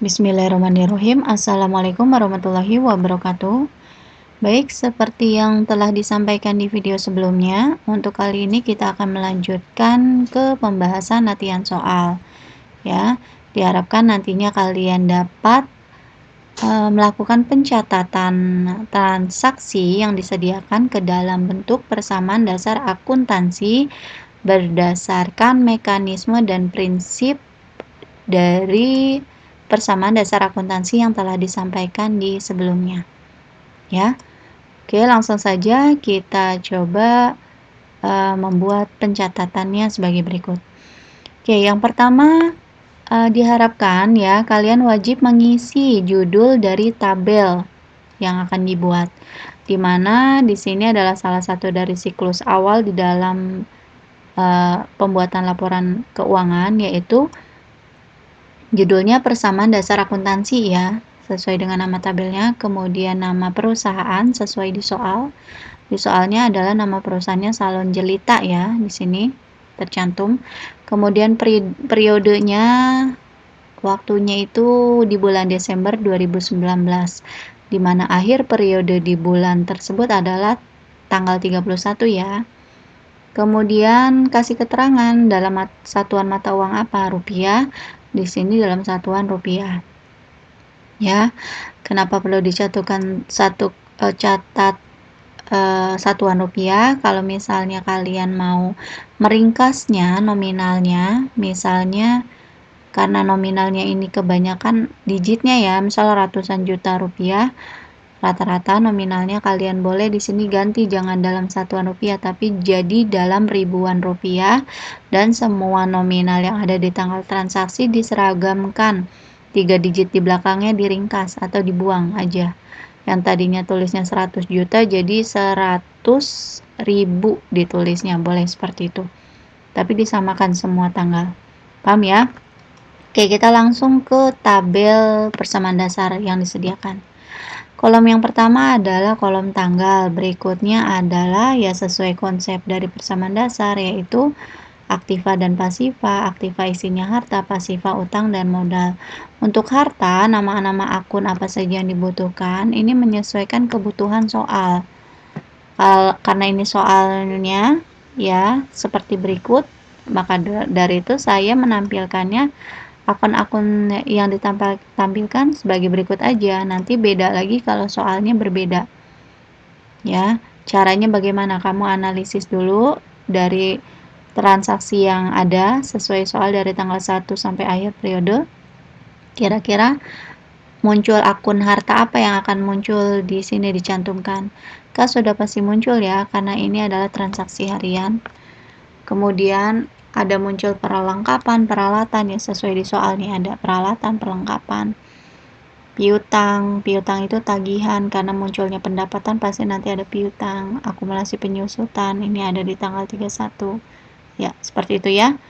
Bismillahirrahmanirrahim. Assalamualaikum warahmatullahi wabarakatuh. Baik, seperti yang telah disampaikan di video sebelumnya, untuk kali ini kita akan melanjutkan ke pembahasan latihan soal. Ya, diharapkan nantinya kalian dapat melakukan pencatatan transaksi yang disediakan ke dalam bentuk persamaan dasar akuntansi berdasarkan mekanisme dan prinsip dari persamaan dasar akuntansi yang telah disampaikan di sebelumnya. Ya, oke, langsung saja kita coba membuat pencatatannya sebagai berikut. Oke, yang pertama diharapkan ya kalian wajib mengisi judul dari tabel yang akan dibuat, di mana di sini adalah salah satu dari siklus awal di dalam pembuatan laporan keuangan, yaitu judulnya persamaan dasar akuntansi ya, sesuai dengan nama tabelnya. Kemudian nama perusahaan sesuai di soal. Di soalnya adalah nama perusahaannya Salon Jelita ya, di sini tercantum. Kemudian periodenya, waktunya itu di bulan Desember 2019, di mana akhir periode di bulan tersebut adalah tanggal 31 ya. Kemudian kasih keterangan dalam satuan mata uang apa? Rupiah. Di sini dalam satuan rupiah. Ya, kenapa perlu dicatatkan satuan rupiah? Kalau misalnya kalian mau meringkasnya nominalnya, misalnya karena nominalnya ini kebanyakan digitnya ya, misal ratusan juta rupiah, rata-rata nominalnya kalian boleh di sini ganti, jangan dalam satuan rupiah tapi jadi dalam ribuan rupiah, dan semua nominal yang ada di tanggal transaksi diseragamkan, 3 digit di belakangnya diringkas atau dibuang aja. Yang tadinya tulisnya 100 juta jadi 100 ribu ditulisnya, boleh seperti itu, tapi disamakan semua tanggal. Paham ya? Oke, kita langsung ke tabel persamaan dasar yang disediakan. Kolom yang pertama adalah kolom tanggal, berikutnya adalah ya sesuai konsep dari persamaan dasar, yaitu aktiva dan pasiva. Aktiva isinya harta, pasiva utang dan modal. Untuk harta, nama-nama akun apa saja yang dibutuhkan, ini menyesuaikan kebutuhan soal. Karena ini soalnya ya seperti berikut, maka dari itu saya menampilkannya akun-akun yang ditampilkan sebagai berikut aja. Nanti beda lagi kalau soalnya berbeda. Ya, caranya bagaimana? Kamu analisis dulu dari transaksi yang ada sesuai soal dari tanggal 1 sampai akhir periode. Kira-kira muncul akun harta apa yang akan muncul di sini dicantumkan? Sudah pasti muncul ya, karena ini adalah transaksi harian. Kemudian ada muncul perlengkapan, peralatan ya, sesuai di soal nih ada peralatan, perlengkapan. Piutang itu tagihan, karena munculnya pendapatan pasti nanti ada piutang. Akumulasi penyusutan, ini ada di tanggal 31. Ya, seperti itu ya.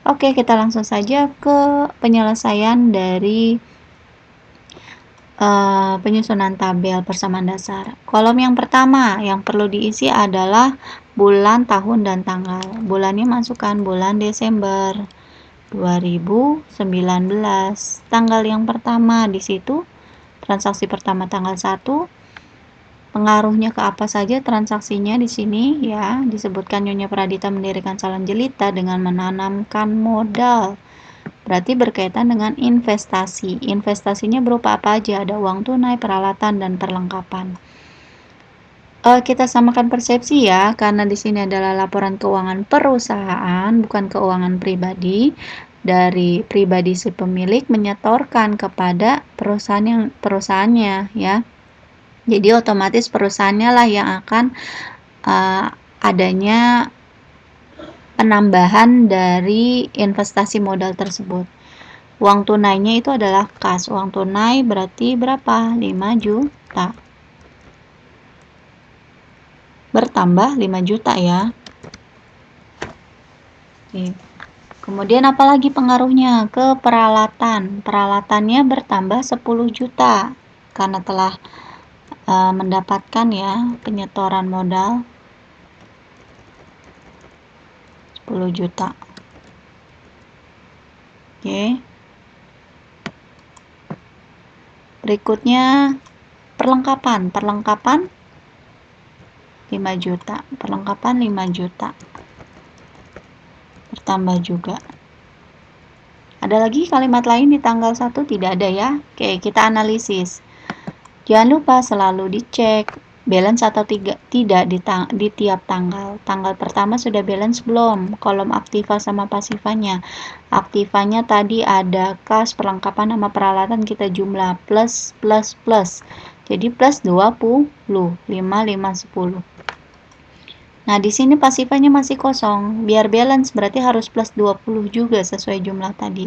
Oke, kita langsung saja ke penyelesaian dari penyusunan tabel persamaan dasar. Kolom yang pertama yang perlu diisi adalah bulan, tahun, dan tanggal. Bulannya masukkan bulan Desember 2019. Tanggal yang pertama di situ, transaksi pertama tanggal 1. Pengaruhnya ke apa saja transaksinya di sini ya, disebutkan Nyonya Pradita mendirikan Salon Jelita dengan menanamkan modal. Berarti berkaitan dengan investasi. Investasinya berupa apa aja? Ada uang tunai, peralatan, dan perlengkapan. Kita samakan persepsi ya, karena di sini adalah laporan keuangan perusahaan, bukan keuangan pribadi. Dari pribadi si pemilik menyetorkan kepada perusahaannya ya. Jadi otomatis perusahaannya lah yang akan adanya penambahan dari investasi modal tersebut. Uang tunainya itu adalah kas. Uang tunai berarti berapa? 5 juta. Bertambah 5 juta ya. Oke. Kemudian apalagi pengaruhnya ke peralatan? Peralatannya bertambah 10 juta karena telah mendapatkan ya penyetoran modal 10 juta. Oke. Berikutnya perlengkapan 5 juta, perlengkapan 5 juta. Bertambah juga. Ada lagi kalimat lain di tanggal 1? Tidak ada ya. Oke, kita analisis. Jangan lupa selalu dicek balance atau tidak di tiap tanggal. Tanggal pertama sudah balance belum? Kolom aktiva sama pasifanya. Aktivanya tadi ada kas, perlengkapan sama peralatan kita jumlah plus. Jadi plus 20, 5, 10. Nah, di sini pasifanya masih kosong. Biar balance berarti harus plus 20 juga sesuai jumlah tadi.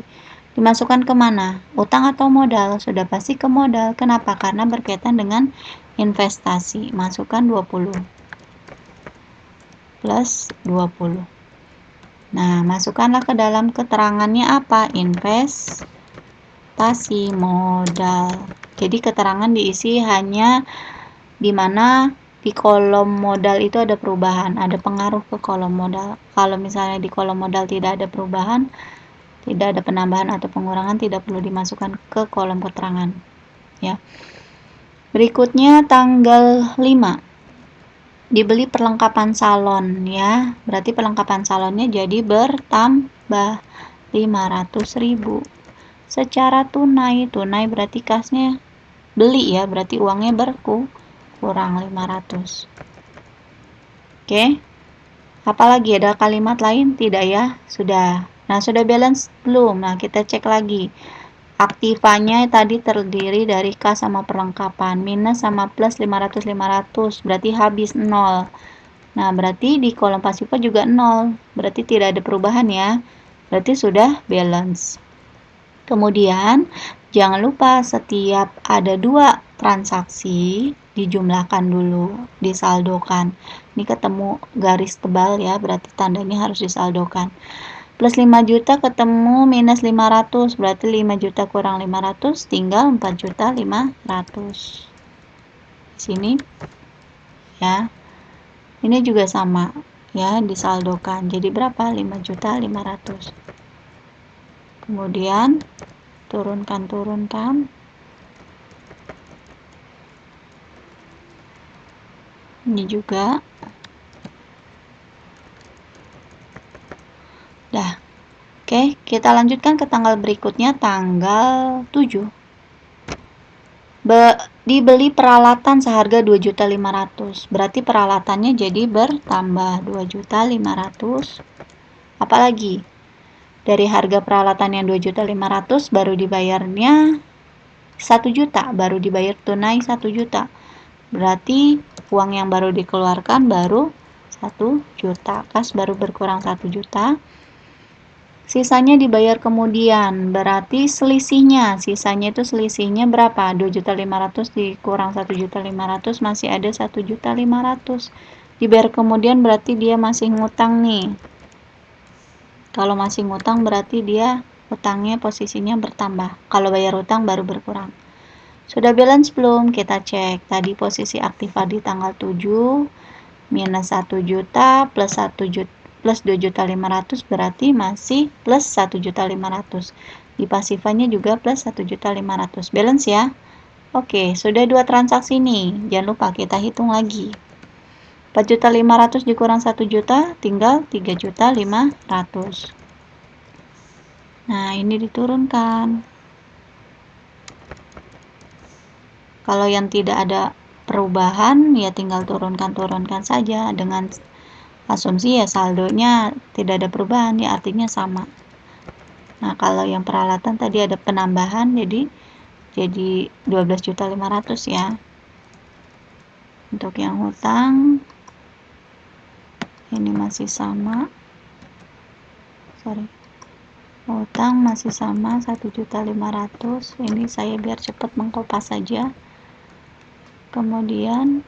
Dimasukkan kemana? Utang atau modal? Sudah pasti ke modal. Kenapa? Karena berkaitan dengan investasi. Masukkan 20. Plus 20. Nah, masukkanlah ke dalam keterangannya apa? Investasi modal. Jadi keterangan diisi hanya di mana di kolom modal itu ada perubahan, ada pengaruh ke kolom modal. Kalau misalnya di kolom modal tidak ada perubahan, tidak ada penambahan atau pengurangan, tidak perlu dimasukkan ke kolom keterangan. Ya. Berikutnya tanggal 5. Dibeli perlengkapan salon ya. Berarti perlengkapan salonnya jadi bertambah 500.000. Secara tunai berarti kasnya beli ya, berarti uangnya kurang 500. Oke. Apalagi ada kalimat lain? Tidak ya? Sudah. Nah, sudah balance belum? Nah, kita cek lagi. Aktivanya tadi terdiri dari kas sama perlengkapan. Minus sama plus 500, berarti habis 0. Nah, berarti di kolom pasifa juga 0. Berarti tidak ada perubahan ya. Berarti sudah balance. Kemudian, jangan lupa setiap ada 2 transaksi, dijumlahkan dulu, disaldokan. Ini ketemu garis tebal ya, berarti tandanya harus disaldokan. Plus 5 juta ketemu minus 500, berarti 5 juta kurang 500, tinggal 4 juta 500. Sini ya. Ini juga sama ya, disaldokan. Jadi berapa? 5 juta 500. Kemudian turunkan. Ini juga. Dah. Oke, kita lanjutkan ke tanggal berikutnya, tanggal 7. Dibeli peralatan seharga 2.500.000. Berarti peralatannya jadi bertambah 2.500.000. Apalagi? Dari harga peralatan yang 2.500.000 baru dibayarnya 1 juta, baru dibayar tunai 1 juta. Berarti uang yang baru dikeluarkan baru 1 juta. Kas baru berkurang 1 juta. Sisanya dibayar kemudian. Berarti sisanya itu selisihnya berapa? 2.500.000 dikurang 1.500.000 masih ada 1.500.000. Dibayar kemudian berarti dia masih ngutang nih. Kalau masih ngutang berarti dia utangnya posisinya bertambah. Kalau bayar utang baru berkurang. Sudah balance belum? Kita cek. Tadi posisi aktiva di tanggal 7 minus 1 juta plus 1 juta plus 2.500.000 berarti masih plus 1.500.000. Di pasifanya juga plus 1.500.000. Balance ya. Oke, sudah 2 transaksi nih. Jangan lupa kita hitung lagi. 4.500.000 dikurang 1 juta tinggal 3.500.000. Nah, ini diturunkan. Kalau yang tidak ada perubahan ya tinggal turunkan saja dengan asumsi ya saldonya tidak ada perubahan ya artinya sama. Nah, kalau yang peralatan tadi ada penambahan jadi 12.500.000 ya. Untuk yang hutang ini masih sama. Hutang masih sama 1.500.000. Ini saya biar cepat mengkopas saja. Kemudian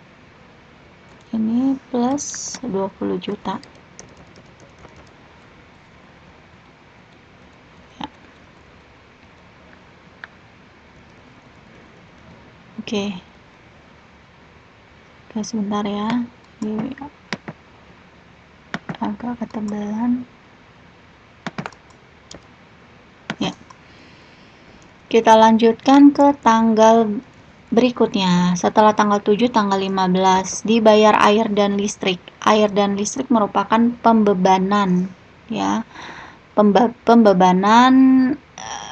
ini plus 20 juta. Ya. Oke. Sebentar ya. Ini agak ketebalan. Ya. Kita lanjutkan ke tanggal berikutnya. Setelah tanggal 7, tanggal 15 dibayar air dan listrik. Air dan listrik merupakan pembebanan, ya. Pembebanan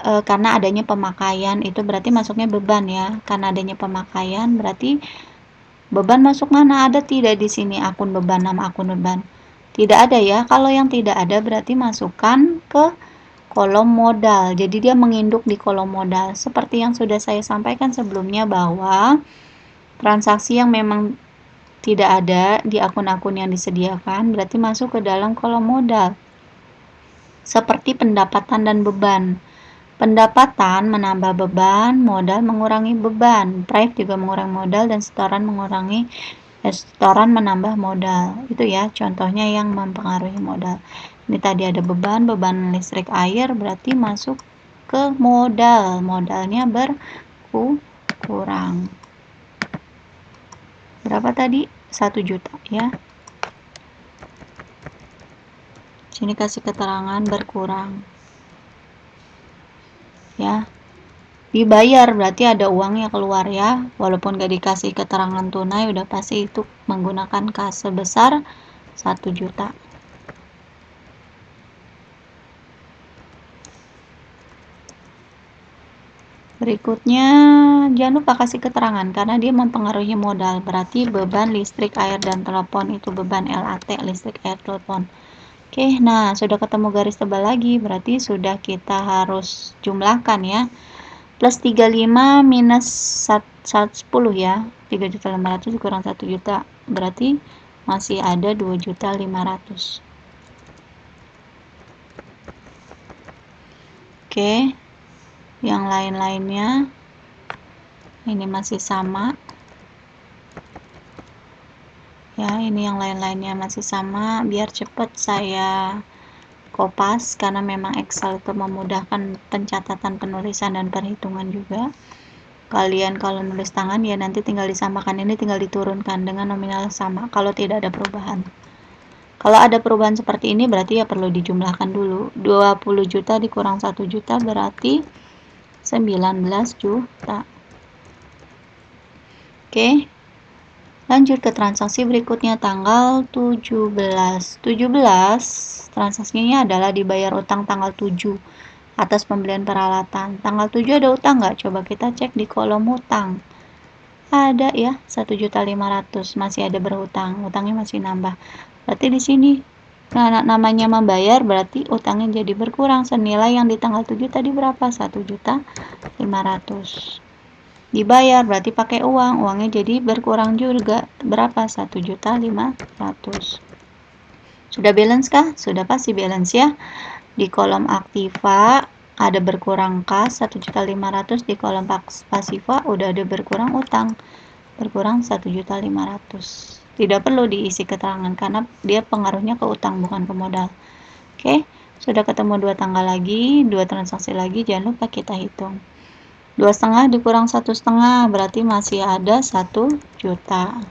karena adanya pemakaian, itu berarti masuknya beban ya. Karena adanya pemakaian berarti beban masuk mana? Ada tidak di sini akun beban, nama akun beban? Tidak ada ya. Kalau yang tidak ada berarti masukkan ke kolom modal. Jadi dia menginduk di kolom modal. Seperti yang sudah saya sampaikan sebelumnya bahwa transaksi yang memang tidak ada di akun-akun yang disediakan berarti masuk ke dalam kolom modal. Seperti pendapatan dan beban. Pendapatan menambah beban, modal mengurangi beban. Price juga mengurangi modal dan setoran setoran menambah modal. Itu ya contohnya yang mempengaruhi modal. Ini tadi ada beban listrik air berarti masuk ke modal. Modalnya berkurang. Berapa tadi? 1 juta ya. Sini kasih keterangan berkurang. Ya. Dibayar berarti ada uangnya keluar ya. Walaupun gak dikasih keterangan tunai udah pasti itu menggunakan kas sebesar 1 juta. Berikutnya jangan lupa kasih keterangan karena dia mempengaruhi modal. Berarti beban listrik, air, dan telepon itu beban LAT, listrik, air, telepon. Oke, nah sudah ketemu garis tebal lagi, berarti sudah kita harus jumlahkan ya. Plus 35 minus 10 ya. 3.500.000 kurang 1 juta. Berarti masih ada 2.500.000. Oke. Yang lain-lainnya ini masih sama. Ya, ini yang lain-lainnya masih sama. Biar cepat saya kopas karena memang Excel itu memudahkan pencatatan, penulisan, dan perhitungan juga. Kalian kalau nulis tangan ya nanti tinggal disamakan, ini tinggal diturunkan dengan nominal sama kalau tidak ada perubahan. Kalau ada perubahan seperti ini berarti ya perlu dijumlahkan dulu. 20 juta dikurang 1 juta berarti 19 juta. Oke. Lanjut ke transaksi berikutnya tanggal 17. 17 transaksinya adalah dibayar utang tanggal 7 atas pembelian peralatan. Tanggal 7 ada utang nggak? Coba kita cek di kolom hutang. Ada ya, 1.500.000 masih ada berhutang, utangnya masih nambah. Berarti di sini namanya membayar berarti utangnya jadi berkurang. Senilai yang di tanggal 7 tadi berapa? 1.500.000. Dibayar berarti pakai uang, uangnya jadi berkurang juga. Berapa? 1.500.000. Sudah balance kah? Sudah pasti balance ya. Di kolom aktiva ada berkurang kas 1.500.000, di kolom pasiva udah ada berkurang utang. Berkurang 1.500.000. Tidak perlu diisi keterangan karena dia pengaruhnya ke utang bukan ke modal. Oke, sudah ketemu 2 tanggal lagi, 2 transaksi lagi, jangan lupa kita hitung. 2,5 dikurang 1,5 berarti masih ada 1 juta.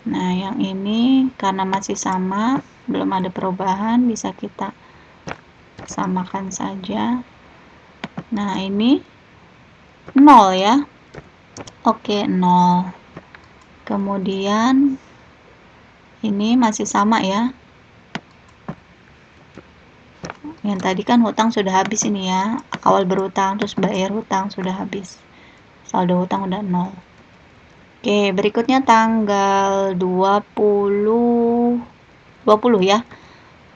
Nah, yang ini karena masih sama, belum ada perubahan, bisa kita samakan saja. Nah, ini 0 ya. Oke, 0. Kemudian ini masih sama ya. Yang tadi kan hutang sudah habis ini ya. Awal berhutang terus bayar hutang sudah habis. Saldo hutang udah 0. Oke, berikutnya tanggal 20 ya.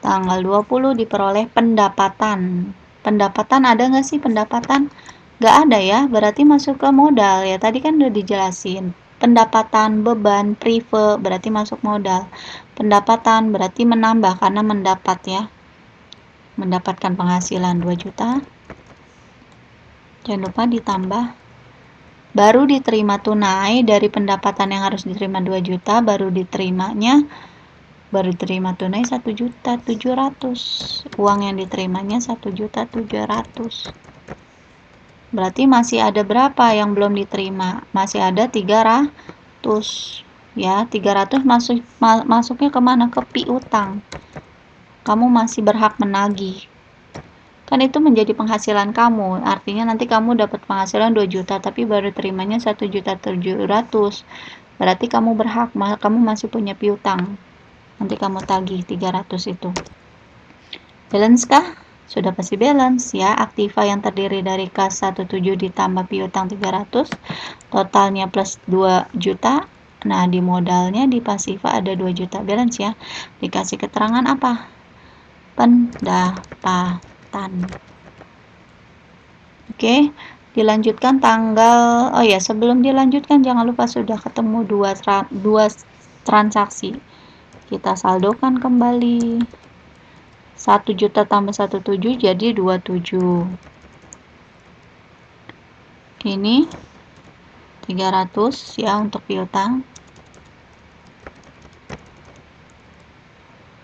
Tanggal 20 diperoleh pendapatan. Pendapatan ada nggak sih pendapatan? Nggak ada ya, berarti masuk ke modal ya. Tadi kan udah dijelasin. Pendapatan, beban, prive berarti masuk modal. Pendapatan berarti menambah karena mendapat ya. Mendapatkan penghasilan 2 juta. Jangan lupa ditambah. Baru diterima tunai dari pendapatan yang harus diterima 2 juta, baru diterima tunai 1.700.000. Uang yang diterimanya 1.700.000. Berarti masih ada berapa yang belum diterima? Masih ada 300. Ya, 300 masuknya kemana? Ke piutang. kamu masih berhak menagih. Kan itu menjadi penghasilan kamu, artinya nanti kamu dapat penghasilan 2 juta tapi baru terimanya 1.700.000. Berarti kamu berhak, kamu masih punya piutang. Nanti kamu tagih 300 itu. Balance kah? Sudah pasti balance ya. Aktiva yang terdiri dari kas 17 ditambah piutang 300, totalnya plus 2 juta. Nah, di modalnya di pasiva ada 2 juta. Balance ya. Dikasih keterangan apa? Pendapatan. Oke, dilanjutkan tanggal, oh ya, sebelum dilanjutkan jangan lupa sudah ketemu dua transaksi. Kita saldokan kembali. 1 juta tambah 17 jadi 27. Ini 300 ya untuk piutang.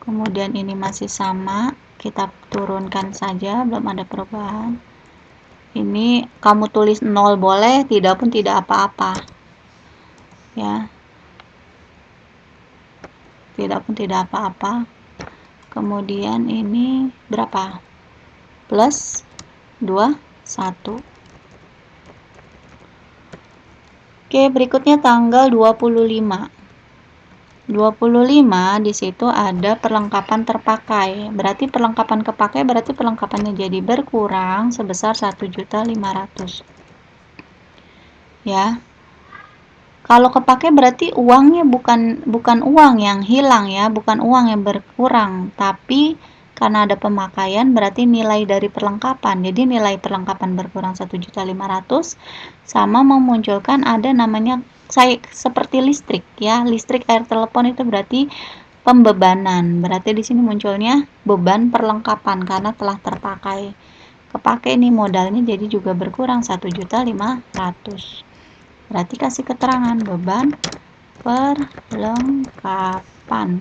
Kemudian ini masih sama, kita turunkan saja, belum ada perubahan. Ini kamu tulis 0 boleh, tidak pun tidak apa-apa. Ya. Tidak pun tidak apa-apa. Kemudian ini berapa? Plus 2, 1. Oke, berikutnya tanggal 25. 25 di situ ada perlengkapan terpakai. Berarti perlengkapan kepakai berarti perlengkapannya jadi berkurang sebesar 1.500.000. Ya. Kalau kepakai berarti uangnya bukan uang yang hilang ya, bukan uang yang berkurang, tapi karena ada pemakaian berarti nilai dari perlengkapan. Jadi nilai perlengkapan berkurang 1.500.000 sama memunculkan ada namanya seperti listrik ya. Listrik, air, telepon itu berarti pembebanan. Berarti di sini munculnya beban perlengkapan karena telah terpakai. Kepakai nih modalnya jadi juga berkurang 1.500.000. Berarti kasih keterangan beban perlengkapan.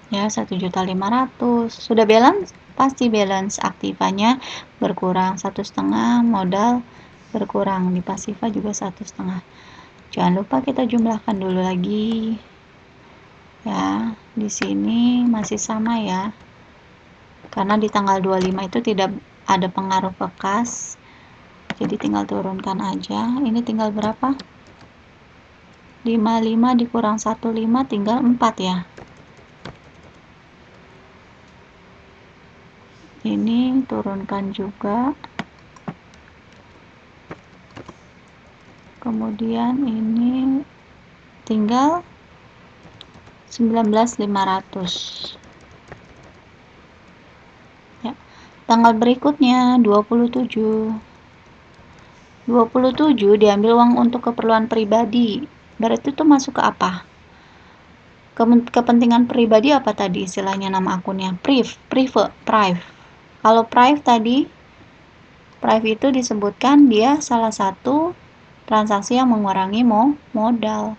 Ya, 1.500.000. Sudah balance? Pasti balance. Aktivanya berkurang 1,5, modal berkurang. Di pasiva juga 1,5. Jangan lupa kita jumlahkan dulu lagi. Ya, di sini masih sama ya. Karena di tanggal 25 itu tidak ada pengaruh ke kas. Jadi tinggal turunkan aja. Ini tinggal berapa? 55 dikurang 15 tinggal 4 ya. Ini turunkan juga. Kemudian ini tinggal 19.500. Ya. Tanggal berikutnya 27. 27 diambil uang untuk keperluan pribadi. Berarti itu masuk ke apa? Kepentingan pribadi apa tadi istilahnya nama akunnya? Prive. Kalau prive tadi, prive itu disebutkan dia salah satu transaksi yang mengurangi modal.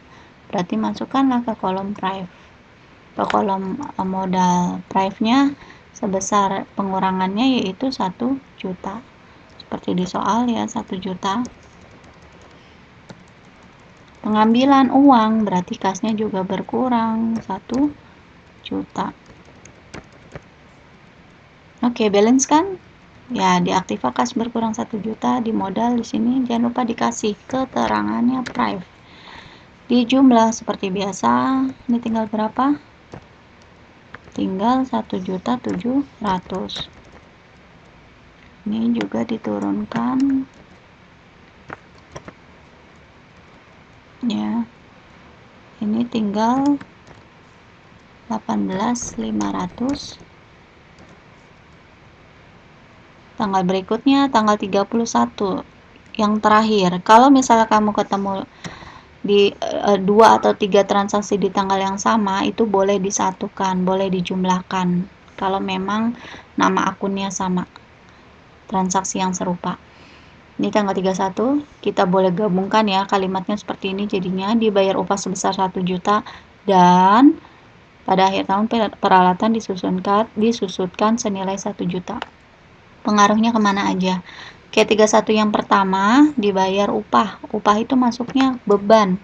Berarti masukkanlah ke kolom prive. Ke kolom modal prive-nya sebesar pengurangannya yaitu 1 juta. Seperti di soal ya, 1 juta. Pengambilan uang berarti kasnya juga berkurang 1 juta. Oke, balance kan? Ya, di aktiva kas berkurang 1 juta, di modal di sini jangan lupa dikasih keterangannya prive. Di jumlah seperti biasa, ini tinggal berapa? Tinggal 1.700.000. Ini juga diturunkan ya. Ini tinggal 18.500. Tanggal berikutnya tanggal 31 yang terakhir. Kalau misalnya kamu ketemu di 2 atau 3 transaksi di tanggal yang sama, itu boleh disatukan, boleh dijumlahkan kalau memang nama akunnya sama, transaksi yang serupa. Ini tanggal 31, kita boleh gabungkan ya kalimatnya seperti ini, jadinya dibayar upah sebesar 1 juta dan pada akhir tahun peralatan disusutkan senilai 1 juta. Pengaruhnya kemana aja? K31 yang pertama dibayar upah. Upah itu masuknya beban.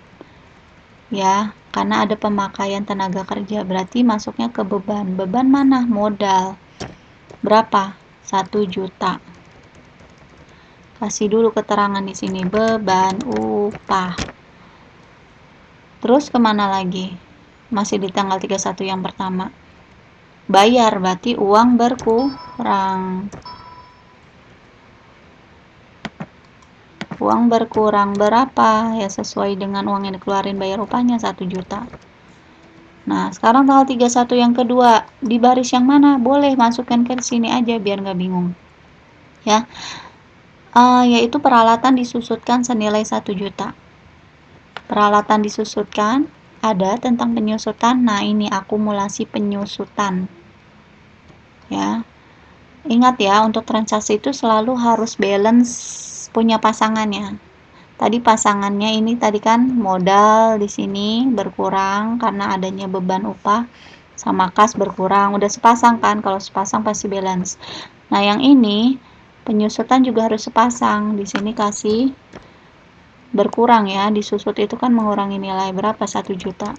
ya, karena ada pemakaian tenaga kerja, berarti masuknya ke beban. Beban mana? Modal. Berapa? 1 juta. Kasih dulu keterangan di sini, beban upah. Terus kemana lagi? Masih di tanggal 31 yang pertama. Bayar, berarti uang berkurang. Uang berkurang berapa? Ya sesuai dengan uang yang dikeluarin bayar upahnya 1 juta. Nah, sekarang tanggal 31 yang kedua, di baris yang mana? Boleh masukkan ke sini aja biar nggak bingung. Ya, yaitu peralatan disusutkan senilai 1 juta. Peralatan disusutkan ada tentang penyusutan. Nah, ini akumulasi penyusutan. Ya. Ingat ya, untuk transaksi itu selalu harus balance punya pasangannya. Tadi pasangannya ini tadi kan modal di sini berkurang karena adanya beban upah sama kas berkurang. Udah sepasang kan? Kalau sepasang pasti balance. Nah, yang ini penyusutan juga harus sepasang. Di sini kasih berkurang ya. Disusut itu kan mengurangi nilai berapa? 1 juta.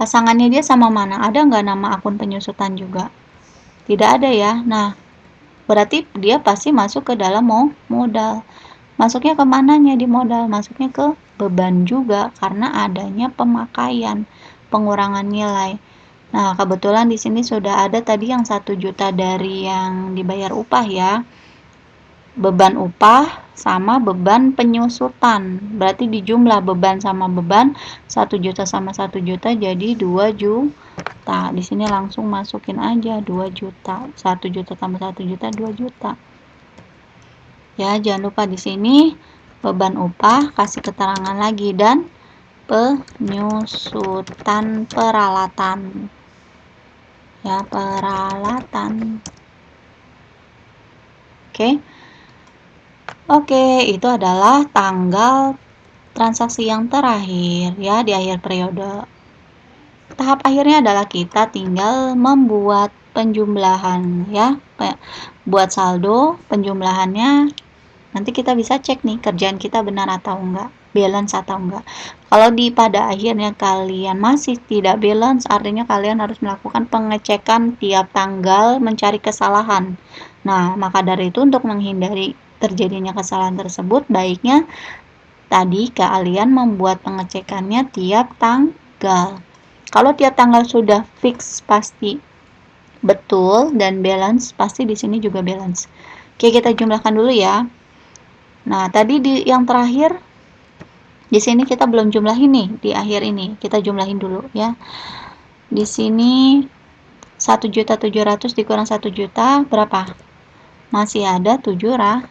Pasangannya dia sama mana? Ada nggak nama akun penyusutan juga? Tidak ada ya. Nah, berarti dia pasti masuk ke dalam modal. Masuknya ke mananya di modal? Masuknya ke beban juga karena adanya pemakaian, pengurangan nilai. Nah, kebetulan di sini sudah ada tadi yang 1 juta dari yang dibayar upah ya. Beban upah sama beban penyusutan. Berarti dijumlah beban sama beban, 1 juta sama 1 juta jadi 2 juta. Di sini langsung masukin aja 2 juta. 1 juta tambah 1 juta 2 juta. Ya, jangan lupa di sini beban upah kasih keterangan lagi dan penyusutan peralatan. Ya, peralatan. Oke, itu adalah tanggal transaksi yang terakhir ya di akhir periode. Tahap akhirnya adalah kita tinggal membuat penjumlahan ya. Buat saldo, penjumlahannya nanti kita bisa cek nih kerjaan kita benar atau enggak, balance atau enggak. Kalau pada akhirnya kalian masih tidak balance, artinya kalian harus melakukan pengecekan tiap tanggal mencari kesalahan. Nah, maka dari itu untuk menghindari terjadinya kesalahan tersebut, baiknya tadi kalian membuat pengecekannya tiap tanggal. Kalau tiap tanggal sudah fix pasti betul dan balance, pasti di sini juga balance. Oke, kita jumlahkan dulu ya. Nah, tadi di yang terakhir di sini kita belum jumlahin nih di akhir ini. Kita jumlahin dulu ya. Di sini 1.700.000 dikurang 1 juta berapa? Masih ada 700.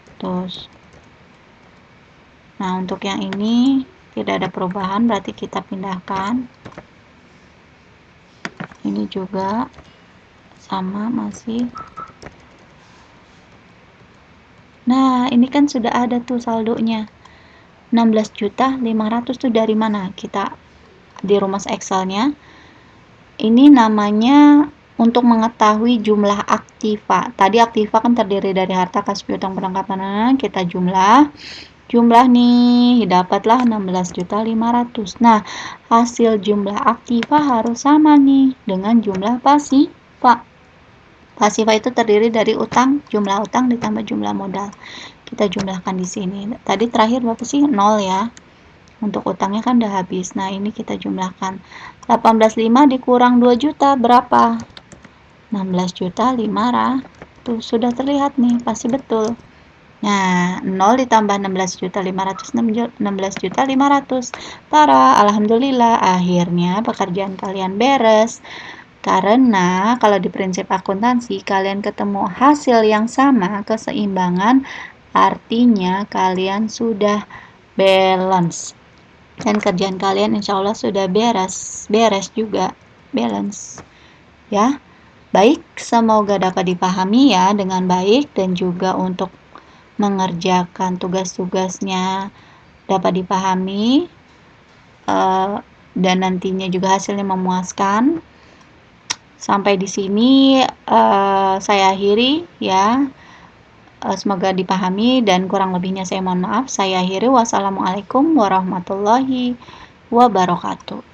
Nah, untuk yang ini tidak ada perubahan, berarti kita pindahkan. Ini juga sama masih. Nah, ini kan sudah ada tuh saldonya. 16.500.000 tuh dari mana? Kita di rumus Excelnya. Ini namanya untuk mengetahui jumlah aktiva. Tadi aktiva kan terdiri dari harta, kas, piutang, perlengkapan. Kita jumlah nih, dapatlah 16.500.000. Nah, hasil jumlah aktiva harus sama nih dengan jumlah pasiva. Pasiva itu terdiri dari jumlah utang ditambah jumlah modal. Kita jumlahkan di sini. Tadi terakhir berapa sih? 0 ya. Untuk utangnya kan udah habis. Nah, ini kita jumlahkan. 18.500 dikurang 2 juta berapa? 16.500.000. Sudah terlihat nih, pasti betul. Nah, 0 ditambah 16.500, 16.500. Tara, alhamdulillah akhirnya pekerjaan kalian beres. Karena kalau di prinsip akuntansi kalian ketemu hasil yang sama, keseimbangan, artinya kalian sudah balance. Dan kerjaan kalian insya Allah sudah beres juga, balance. Ya, baik, semoga dapat dipahami ya dengan baik dan juga untuk mengerjakan tugas-tugasnya dapat dipahami dan nantinya juga hasilnya memuaskan. Sampai di sini saya akhiri ya. Semoga dipahami dan kurang lebihnya saya mohon maaf. Saya akhiri. Wassalamualaikum warahmatullahi wabarakatuh.